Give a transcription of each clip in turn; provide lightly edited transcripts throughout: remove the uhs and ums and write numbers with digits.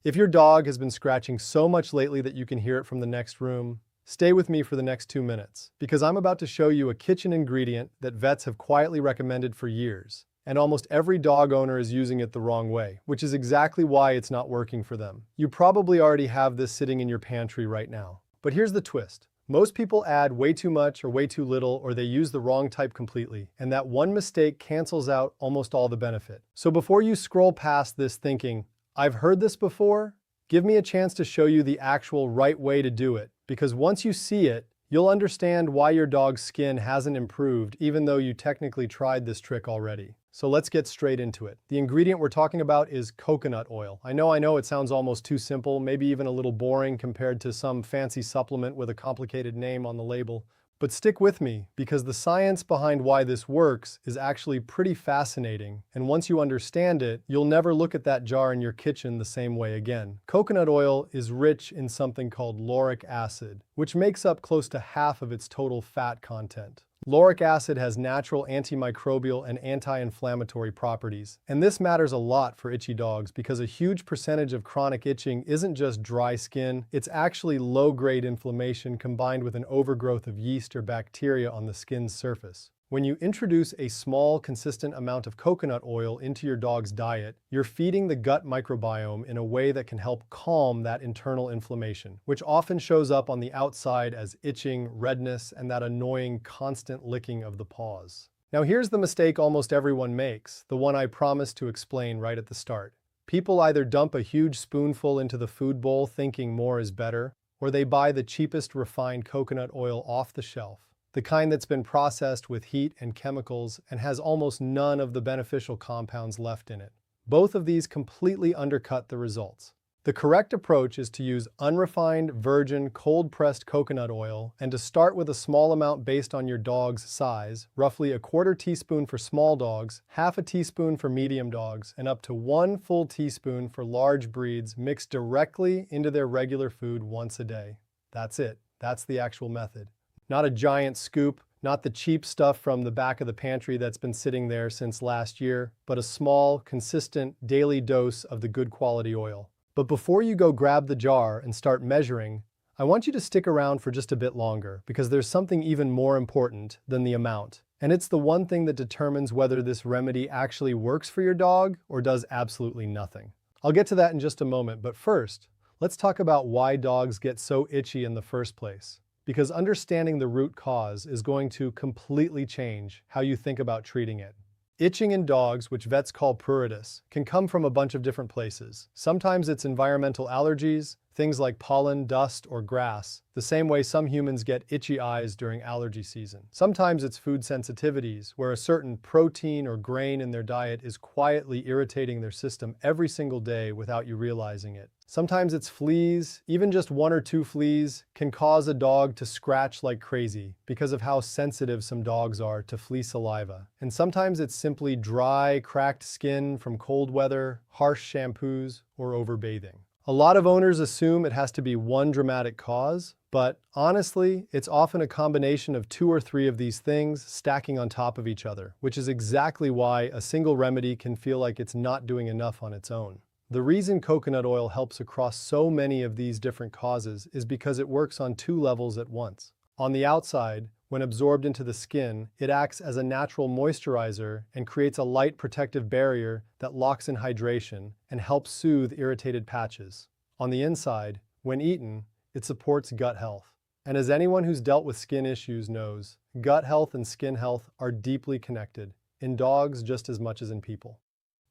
If your dog has been scratching so much lately that you can hear it from the next room, stay with me for the next 2 minutes, because I'm about to show you a kitchen ingredient that vets have quietly recommended for years, and almost every dog owner is using it the wrong way, which is exactly why it's not working for them. You probably already have this sitting in your pantry right now. But here's the twist. Most people add way too much or way too little, or they use the wrong type completely, and that one mistake cancels out almost all the benefit. So before you scroll past this thinking, "I've heard this before," give me a chance to show you the actual right way to do it, because once you see it, you'll understand why your dog's skin hasn't improved even though you technically tried this trick already. So let's get straight into it. The ingredient we're talking about is coconut oil. I know it sounds almost too simple, maybe even a little boring compared to some fancy supplement with a complicated name on the label. But stick with me, because the science behind why this works is actually pretty fascinating, and once you understand it, you'll never look at that jar in your kitchen the same way again. Coconut oil is rich in something called lauric acid, which makes up close to half of its total fat content. Lauric acid has natural antimicrobial and anti-inflammatory properties, and this matters a lot for itchy dogs because a huge percentage of chronic itching isn't just dry skin, it's actually low-grade inflammation combined with an overgrowth of yeast or bacteria on the skin's surface. When you introduce a small, consistent amount of coconut oil into your dog's diet, you're feeding the gut microbiome in a way that can help calm that internal inflammation, which often shows up on the outside as itching, redness, and that annoying constant licking of the paws. Now here's the mistake almost everyone makes, the one I promised to explain right at the start. People either dump a huge spoonful into the food bowl thinking more is better, or they buy the cheapest refined coconut oil off the shelf. The kind that's been processed with heat and chemicals and has almost none of the beneficial compounds left in it. Both of these completely undercut the results. The correct approach is to use unrefined, virgin, cold-pressed coconut oil and to start with a small amount based on your dog's size, roughly a quarter teaspoon for small dogs, half a teaspoon for medium dogs, and up to 1 full teaspoon for large breeds mixed directly into their regular food once a day. That's it. That's the actual method. Not a giant scoop, not the cheap stuff from the back of the pantry that's been sitting there since last year, but a small, consistent, daily dose of the good quality oil. But before you go grab the jar and start measuring, I want you to stick around for just a bit longer, because there's something even more important than the amount. And it's the one thing that determines whether this remedy actually works for your dog or does absolutely nothing. I'll get to that in just a moment, but first, let's talk about why dogs get so itchy in the first place. Because understanding the root cause is going to completely change how you think about treating it. Itching in dogs, which vets call pruritus, can come from a bunch of different places. Sometimes it's environmental allergies, things like pollen, dust, or grass, the same way some humans get itchy eyes during allergy season. Sometimes it's food sensitivities, where a certain protein or grain in their diet is quietly irritating their system every single day without you realizing it. Sometimes it's fleas. Even just 1 or 2 fleas can cause a dog to scratch like crazy because of how sensitive some dogs are to flea saliva. And sometimes it's simply dry, cracked skin from cold weather, harsh shampoos, or overbathing. A lot of owners assume it has to be one dramatic cause, but honestly, it's often a combination of 2 or 3 of these things stacking on top of each other, which is exactly why a single remedy can feel like it's not doing enough on its own. The reason coconut oil helps across so many of these different causes is because it works on 2 levels at once. On the outside, when absorbed into the skin, it acts as a natural moisturizer and creates a light protective barrier that locks in hydration and helps soothe irritated patches. On the inside, when eaten, it supports gut health. And as anyone who's dealt with skin issues knows, gut health and skin health are deeply connected, in dogs just as much as in people.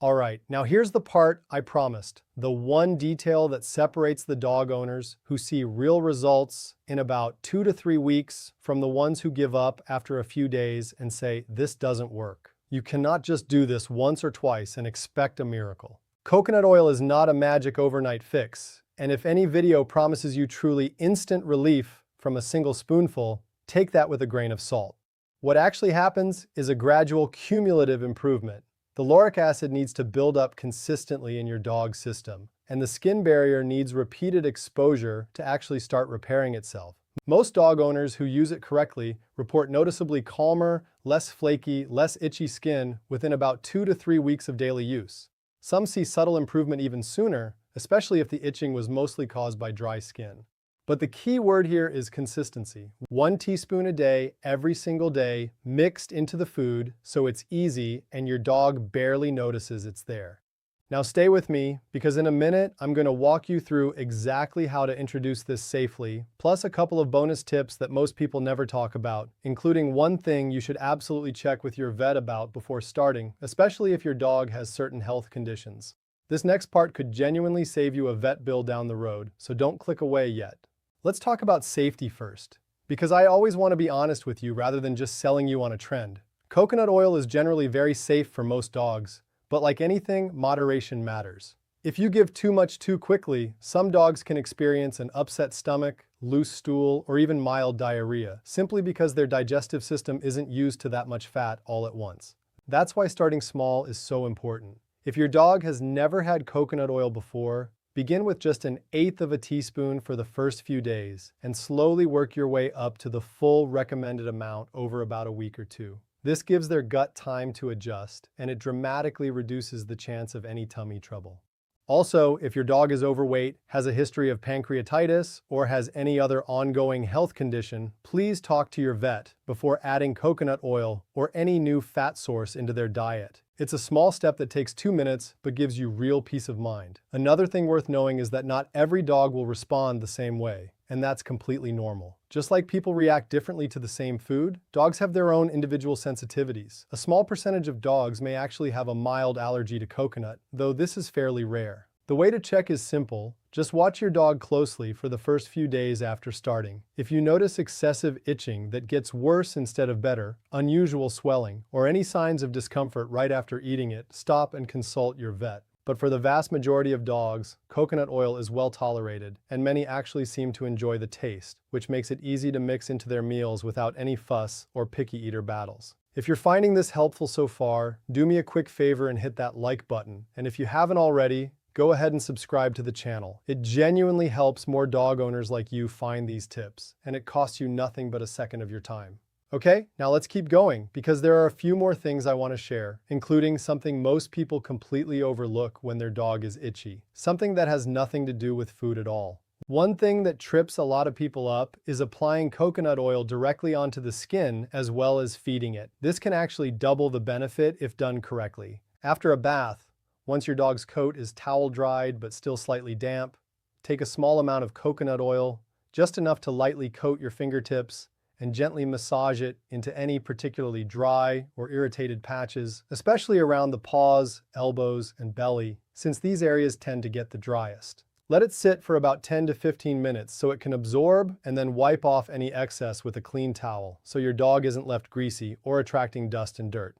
Alright, now here's the part I promised, the one detail that separates the dog owners who see real results in about 2 to 3 weeks from the ones who give up after a few days and say, "This doesn't work." You cannot just do this once or twice and expect a miracle. Coconut oil is not a magic overnight fix, and if any video promises you truly instant relief from a single spoonful, take that with a grain of salt. What actually happens is a gradual cumulative improvement. The lauric acid needs to build up consistently in your dog's system, and the skin barrier needs repeated exposure to actually start repairing itself. Most dog owners who use it correctly report noticeably calmer, less flaky, less itchy skin within about 2 to 3 weeks of daily use. Some see subtle improvement even sooner, especially if the itching was mostly caused by dry skin. But the key word here is consistency. 1 teaspoon a day, every single day, mixed into the food so it's easy and your dog barely notices it's there. Now stay with me, because in a minute, I'm going to walk you through exactly how to introduce this safely, plus a couple of bonus tips that most people never talk about, including one thing you should absolutely check with your vet about before starting, especially if your dog has certain health conditions. This next part could genuinely save you a vet bill down the road, so don't click away yet. Let's talk about safety first, because I always want to be honest with you rather than just selling you on a trend. Coconut oil is generally very safe for most dogs, but like anything, moderation matters. If you give too much too quickly, some dogs can experience an upset stomach, loose stool, or even mild diarrhea, simply because their digestive system isn't used to that much fat all at once. That's why starting small is so important. If your dog has never had coconut oil before, begin with just 1/8 of a teaspoon for the first few days, and slowly work your way up to the full recommended amount over about a week or two. This gives their gut time to adjust, and it dramatically reduces the chance of any tummy trouble. Also, if your dog is overweight, has a history of pancreatitis, or has any other ongoing health condition, please talk to your vet before adding coconut oil or any new fat source into their diet. It's a small step that takes 2 minutes, but gives you real peace of mind. Another thing worth knowing is that not every dog will respond the same way, and that's completely normal. Just like people react differently to the same food, dogs have their own individual sensitivities. A small percentage of dogs may actually have a mild allergy to coconut, though this is fairly rare. The way to check is simple. Just watch your dog closely for the first few days after starting. If you notice excessive itching that gets worse instead of better, unusual swelling, or any signs of discomfort right after eating it, stop and consult your vet. But for the vast majority of dogs, coconut oil is well tolerated, and many actually seem to enjoy the taste, which makes it easy to mix into their meals without any fuss or picky eater battles. If you're finding this helpful so far, do me a quick favor and hit that like button. And if you haven't already, go ahead and subscribe to the channel. It genuinely helps more dog owners like you find these tips, and it costs you nothing but a second of your time. Okay, now let's keep going, because there are a few more things I want to share, including something most people completely overlook when their dog is itchy, something that has nothing to do with food at all. One thing that trips a lot of people up is applying coconut oil directly onto the skin as well as feeding it. This can actually double the benefit if done correctly. After a bath, once your dog's coat is towel dried but still slightly damp, take a small amount of coconut oil, just enough to lightly coat your fingertips, and gently massage it into any particularly dry or irritated patches, especially around the paws, elbows, and belly, since these areas tend to get the driest. Let it sit for about 10 to 15 minutes so it can absorb, and then wipe off any excess with a clean towel so your dog isn't left greasy or attracting dust and dirt.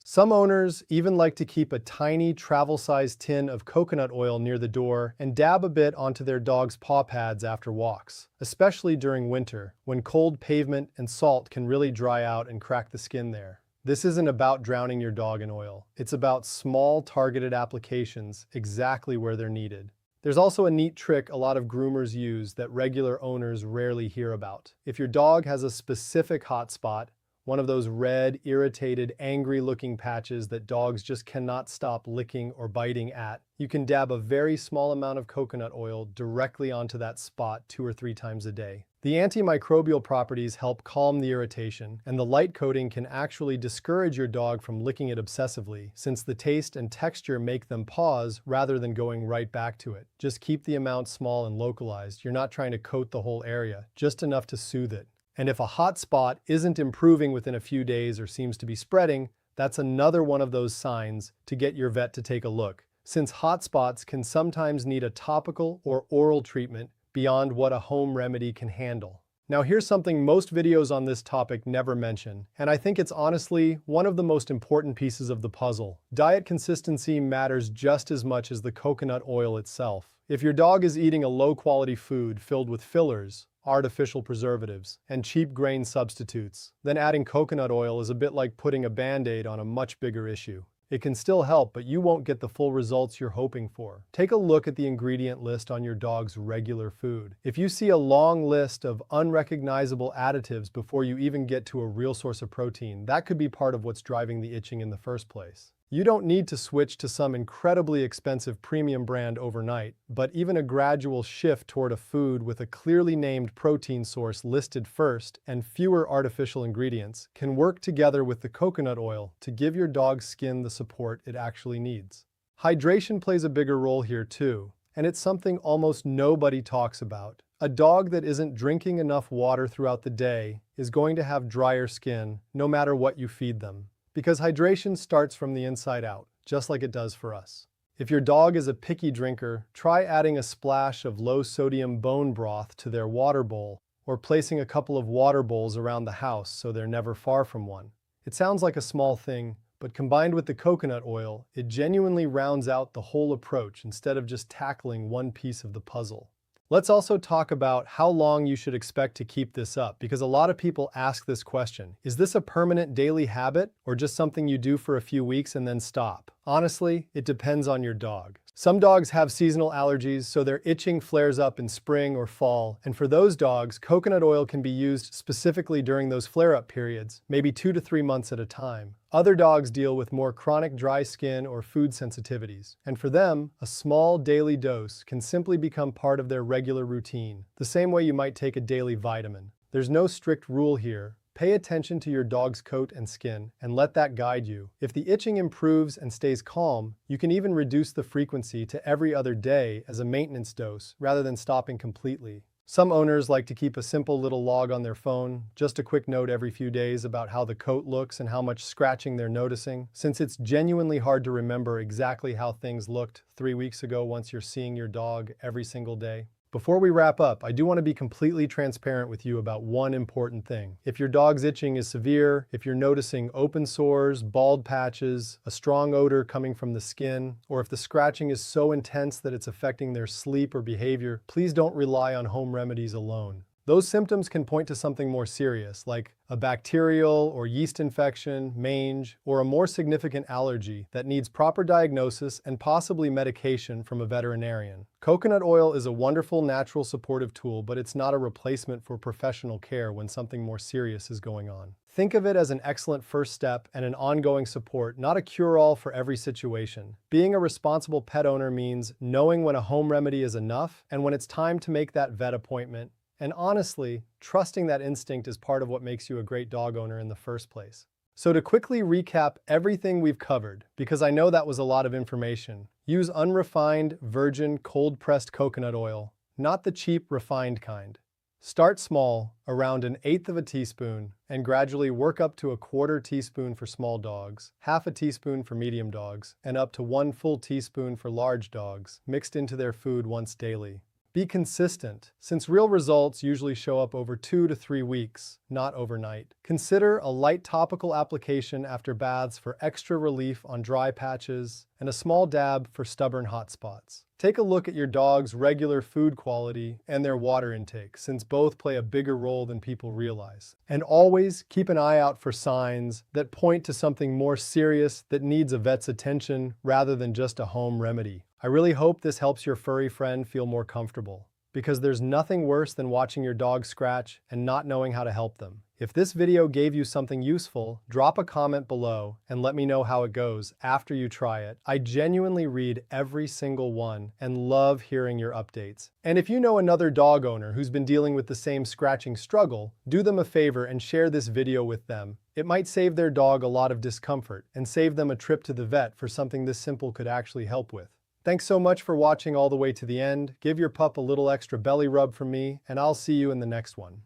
Some owners even like to keep a tiny travel-sized tin of coconut oil near the door and dab a bit onto their dog's paw pads after walks, especially during winter, when cold pavement and salt can really dry out and crack the skin there. This isn't about drowning your dog in oil. It's about small, targeted applications exactly where they're needed. There's also a neat trick a lot of groomers use that regular owners rarely hear about. If your dog has a specific hot spot, one of those red, irritated, angry-looking patches that dogs just cannot stop licking or biting at, you can dab a very small amount of coconut oil directly onto that spot 2 or 3 times a day. The antimicrobial properties help calm the irritation, and the light coating can actually discourage your dog from licking it obsessively, since the taste and texture make them pause rather than going right back to it. Just keep the amount small and localized. You're not trying to coat the whole area, just enough to soothe it. And if a hot spot isn't improving within a few days or seems to be spreading, that's another one of those signs to get your vet to take a look, since hot spots can sometimes need a topical or oral treatment beyond what a home remedy can handle. Now here's something most videos on this topic never mention, and I think it's honestly one of the most important pieces of the puzzle. Diet consistency matters just as much as the coconut oil itself. If your dog is eating a low-quality food filled with fillers, artificial preservatives, and cheap grain substitutes, then adding coconut oil is a bit like putting a Band-Aid on a much bigger issue. It can still help, but you won't get the full results you're hoping for. Take a look at the ingredient list on your dog's regular food. If you see a long list of unrecognizable additives before you even get to a real source of protein, that could be part of what's driving the itching in the first place. You don't need to switch to some incredibly expensive premium brand overnight, but even a gradual shift toward a food with a clearly named protein source listed first and fewer artificial ingredients can work together with the coconut oil to give your dog's skin the support it actually needs. Hydration plays a bigger role here too, and it's something almost nobody talks about. A dog that isn't drinking enough water throughout the day is going to have drier skin no matter what you feed them. Because hydration starts from the inside out, just like it does for us. If your dog is a picky drinker, try adding a splash of low-sodium bone broth to their water bowl, or placing a couple of water bowls around the house so they're never far from one. It sounds like a small thing, but combined with the coconut oil, it genuinely rounds out the whole approach instead of just tackling one piece of the puzzle. Let's also talk about how long you should expect to keep this up, because a lot of people ask this question. Is this a permanent daily habit or just something you do for a few weeks and then stop? Honestly, it depends on your dog. Some dogs have seasonal allergies, so their itching flares up in spring or fall, and for those dogs, coconut oil can be used specifically during those flare-up periods, maybe 2 to 3 months at a time. Other dogs deal with more chronic dry skin or food sensitivities, and for them, a small daily dose can simply become part of their regular routine, the same way you might take a daily vitamin. There's no strict rule here. Pay attention to your dog's coat and skin and let that guide you. If the itching improves and stays calm, you can even reduce the frequency to every other day as a maintenance dose rather than stopping completely. Some owners like to keep a simple little log on their phone, just a quick note every few days about how the coat looks and how much scratching they're noticing, since it's genuinely hard to remember exactly how things looked 3 weeks ago once you're seeing your dog every single day. Before we wrap up, I do want to be completely transparent with you about one important thing. If your dog's itching is severe, if you're noticing open sores, bald patches, a strong odor coming from the skin, or if the scratching is so intense that it's affecting their sleep or behavior, please don't rely on home remedies alone. Those symptoms can point to something more serious, like a bacterial or yeast infection, mange, or a more significant allergy that needs proper diagnosis and possibly medication from a veterinarian. Coconut oil is a wonderful natural supportive tool, but it's not a replacement for professional care when something more serious is going on. Think of it as an excellent first step and an ongoing support, not a cure-all for every situation. Being a responsible pet owner means knowing when a home remedy is enough and when it's time to make that vet appointment. And honestly, trusting that instinct is part of what makes you a great dog owner in the first place. So to quickly recap everything we've covered, because I know that was a lot of information, use unrefined, virgin, cold-pressed coconut oil, not the cheap, refined kind. Start small, around 1/8 teaspoon, and gradually work up to 1/4 teaspoon for small dogs, 1/2 teaspoon for medium dogs, and up to 1 full teaspoon for large dogs, mixed into their food once daily. Be consistent, since real results usually show up over 2 to 3 weeks, not overnight. Consider a light topical application after baths for extra relief on dry patches, and a small dab for stubborn hot spots. Take a look at your dog's regular food quality and their water intake, since both play a bigger role than people realize. And always keep an eye out for signs that point to something more serious that needs a vet's attention rather than just a home remedy. I really hope this helps your furry friend feel more comfortable, because there's nothing worse than watching your dog scratch and not knowing how to help them. If this video gave you something useful, drop a comment below and let me know how it goes after you try it. I genuinely read every single one and love hearing your updates. And if you know another dog owner who's been dealing with the same scratching struggle, do them a favor and share this video with them. It might save their dog a lot of discomfort and save them a trip to the vet for something this simple could actually help with. Thanks so much for watching all the way to the end. Give your pup a little extra belly rub from me, and I'll see you in the next one.